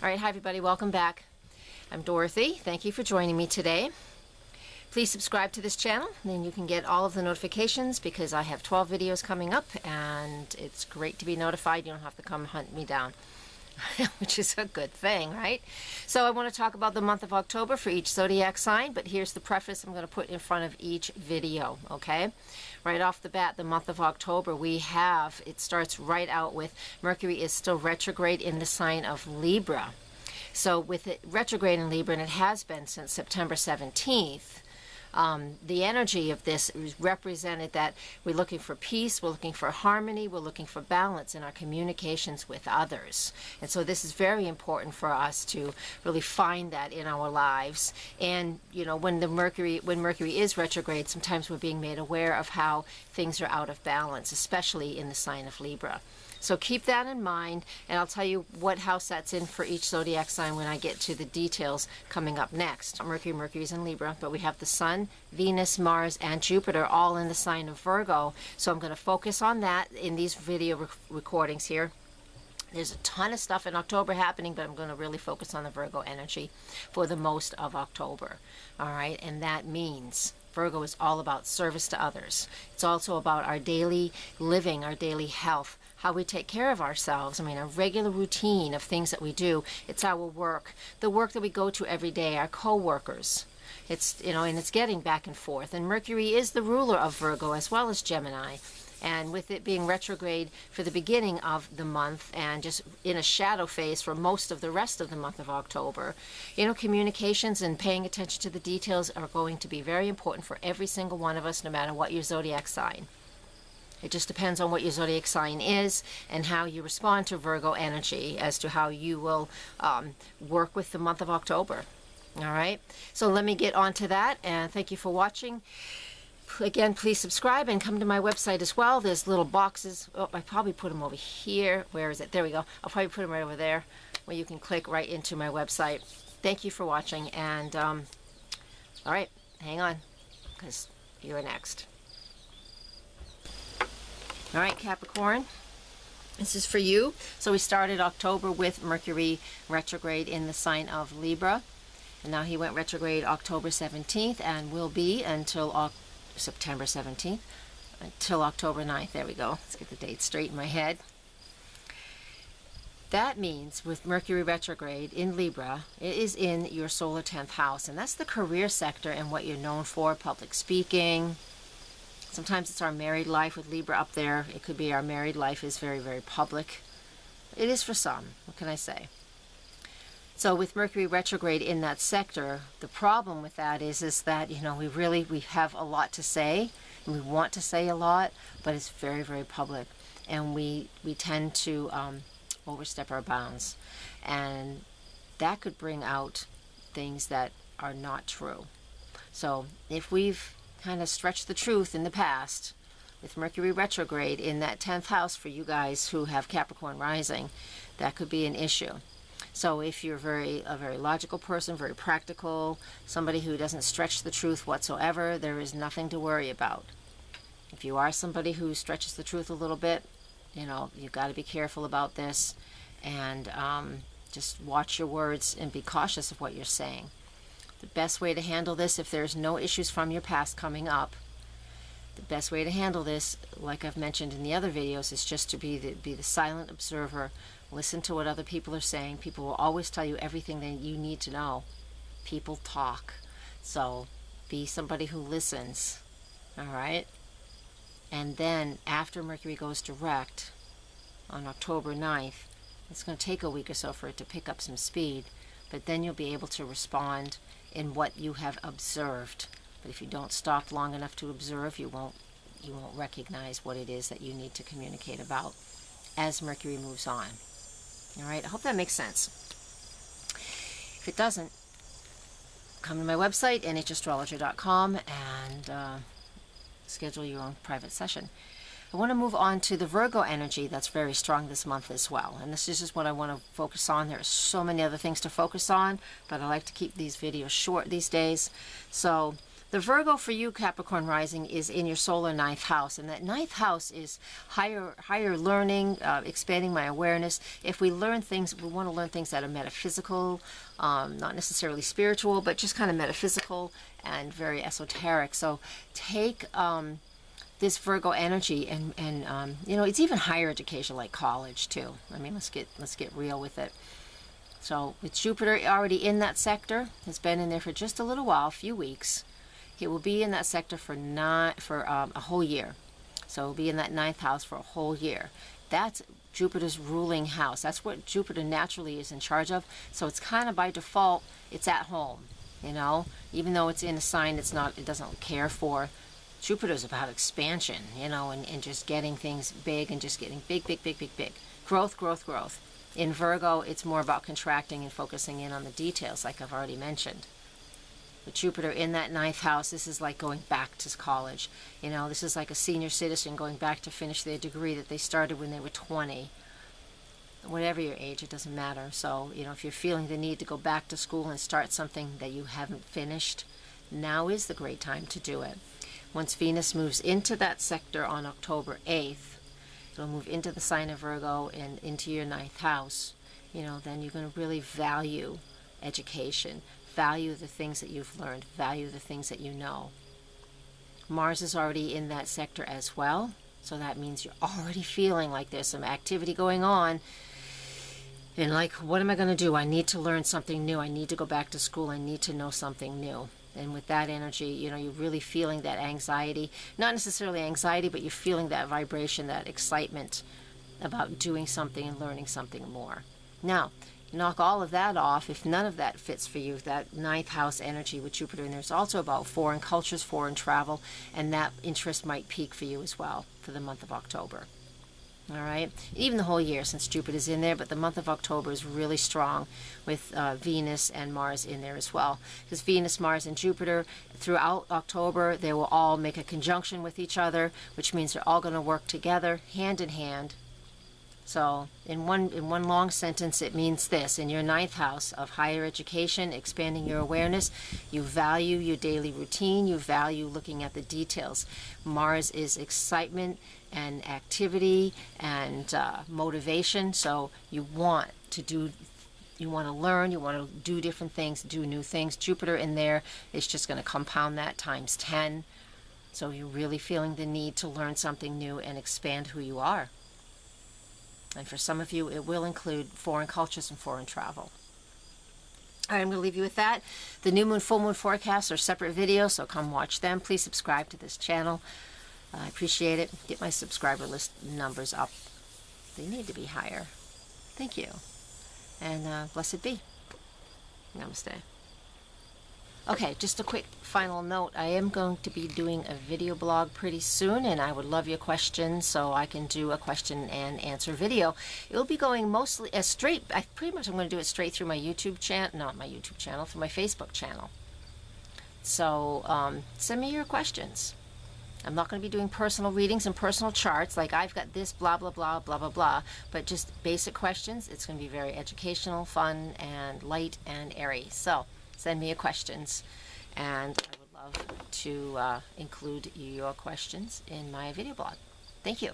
All right, hi everybody, welcome back. I'm Dorothy. Thank you for joining me today. Please subscribe to this channel, then you can get all of the notifications because I have 12 videos coming up and it's great to be notified. You don't have to come hunt me down, which is a good thing, right? So I want to talk about the month of October for each zodiac sign, but here's the preface I'm going to put in front of each video, okay? Right off the bat, the month of October, it starts right out with Mercury is still retrograde in the sign of Libra. So with it retrograde in Libra, and it has been since September 17th, the energy of this is represented that we're looking for peace, we're looking for harmony, we're looking for balance in our communications with others. And so this is very important for us to really find that in our lives. And you know, when Mercury is retrograde, sometimes we're being made aware of how things are out of balance, especially in the sign of Libra. So keep that in mind, and I'll tell you what house that's in for each zodiac sign when I get to the details coming up next. Mercury's in Libra, but we have the Sun, Venus, Mars, and Jupiter all in the sign of Virgo. So I'm going to focus on that in these video recordings here. There's a ton of stuff in October happening, but I'm going to really focus on the Virgo energy for the most of October. All right, and that means Virgo is all about service to others. It's also about our daily living, our daily health, how we take care of ourselves. I mean, a regular routine of things that we do. It's our work, the work that we go to every day, our co-workers. It's, you know, and it's getting back and forth. And Mercury is the ruler of Virgo as well as Gemini. And with it being retrograde for the beginning of the month and just in a shadow phase for most of the rest of the month of October, you know, communications and paying attention to the details are going to be very important for every single one of us, no matter what your zodiac sign. It just depends on what your zodiac sign is and how you respond to Virgo energy as to how you will work with the month of October. All right, so let me get on to that, and thank you for watching. Again, please subscribe and come to my website as well. There's little boxes. Oh, I probably put them over here. Where is it? There we go. I'll probably put them right over there where you can click right into my website. Thank you for watching, and all right, hang on because you're next. All right, Capricorn, this is for you. So we started October with Mercury retrograde in the sign of Libra, and now he went retrograde October 17th and will be until September 17th until October 9th. There we go. Let's get the date straight in my head. That means with Mercury retrograde in Libra, it is in your solar 10th house, and that's the career sector and what you're known for, public speaking. Sometimes it's our married life with Libra up there. It could be our married life is very, very public. It is for some. What can I say? So with Mercury retrograde in that sector, the problem with that is that, you know, we have a lot to say, and we want to say a lot, but it's very, very public, and we tend to overstep our bounds, and that could bring out things that are not true. So if we've kind of stretched the truth in the past with Mercury retrograde in that 10th house for you guys who have Capricorn rising, that could be an issue. So if you're a very logical person, very practical, somebody who doesn't stretch the truth whatsoever, there is nothing to worry about. If you are somebody who stretches the truth a little bit, you know, you've got to be careful about this, and just watch your words and be cautious of what you're saying. The best way to handle this, if there's no issues from your past coming up, the best way to handle this, like I've mentioned in the other videos, is just to be the silent observer. Listen to what other people are saying. People will always tell you everything that you need to know. People talk. So be somebody who listens. All right? And then after Mercury goes direct on October 9th, it's going to take a week or so for it to pick up some speed, but then you'll be able to respond in what you have observed. But if you don't stop long enough to observe, you won't recognize what it is that you need to communicate about as Mercury moves on. All right, I hope that makes sense. If it doesn't, come to my website, nhastrologer.com, and schedule your own private session. I want to move on to the Virgo energy that's very strong this month as well. And this is just what I want to focus on. There are so many other things to focus on, but I like to keep these videos short these days. So The Virgo for you, Capricorn rising, is in your solar ninth house, and that ninth house is higher learning, expanding my awareness. If we learn things, we want to learn things that are metaphysical, not necessarily spiritual, but just kind of metaphysical and very esoteric. So take this Virgo energy and you know, it's even higher education, like college too. I mean, let's get real with it. So with Jupiter already in that sector, has been in there for just a little while, a few weeks. He will be in that sector for a whole year. So he'll be in that ninth house for a whole year. That's Jupiter's ruling house. That's what Jupiter naturally is in charge of. So it's kind of by default, it's at home, you know, even though it's in a sign it doesn't care for. Jupiter's about expansion, you know, and just getting things big and just getting big. Growth. In Virgo, it's more about contracting and focusing in on the details, like I've already mentioned. With Jupiter in that ninth house, this is like going back to college. You know, this is like a senior citizen going back to finish their degree that they started when they were 20. Whatever your age, it doesn't matter. So, you know, if you're feeling the need to go back to school and start something that you haven't finished, now is the great time to do it. Once Venus moves into that sector on October 8th, it'll move into the sign of Virgo and into your ninth house. You know, then you're going to really value education. Value the things that you've learned. Value the things that you know. Mars is already in that sector as well. So that means you're already feeling like there's some activity going on. And like, what am I going to do? I need to learn something new. I need to go back to school. I need to know something new. And with that energy, you know, you're really feeling that anxiety. Not necessarily anxiety, but you're feeling that vibration, that excitement about doing something and learning something more. Now, knock all of that off. If none of that fits for you, that ninth house energy with Jupiter, and there's also about foreign cultures, foreign travel, and that interest might peak for you as well for the month of October. All right, even the whole year since Jupiter's in there, but the month of October is really strong with Venus and Mars in there as well. Because Venus, Mars, and Jupiter throughout October, they will all make a conjunction with each other, which means they're all going to work together, hand in hand. So in one long sentence, it means this: in your ninth house of higher education, expanding your awareness, you value your daily routine, you value looking at the details. Mars is excitement and activity and motivation. So you want to learn, you want to do different things, do new things. Jupiter in there is just going to compound that times 10. So you're really feeling the need to learn something new and expand who you are. And for some of you, it will include foreign cultures and foreign travel. All right, I'm going to leave you with that. The new moon, full moon forecasts are separate videos, so come watch them. Please subscribe to this channel. I appreciate it. Get my subscriber list numbers up. They need to be higher. Thank you. And blessed be. Namaste. Okay, just a quick final note. I am going to be doing a video blog pretty soon, and I would love your questions, so I can do a question and answer video. It will be going mostly I'm going to do it straight through my YouTube channel, not my YouTube channel, through my Facebook channel. So send me your questions. I'm not going to be doing personal readings and personal charts, like I've got this, blah, blah, blah, blah, blah, blah, but just basic questions. It's going to be very educational, fun, and light and airy. So send me your questions, and I would love to include your questions in my video blog. Thank you.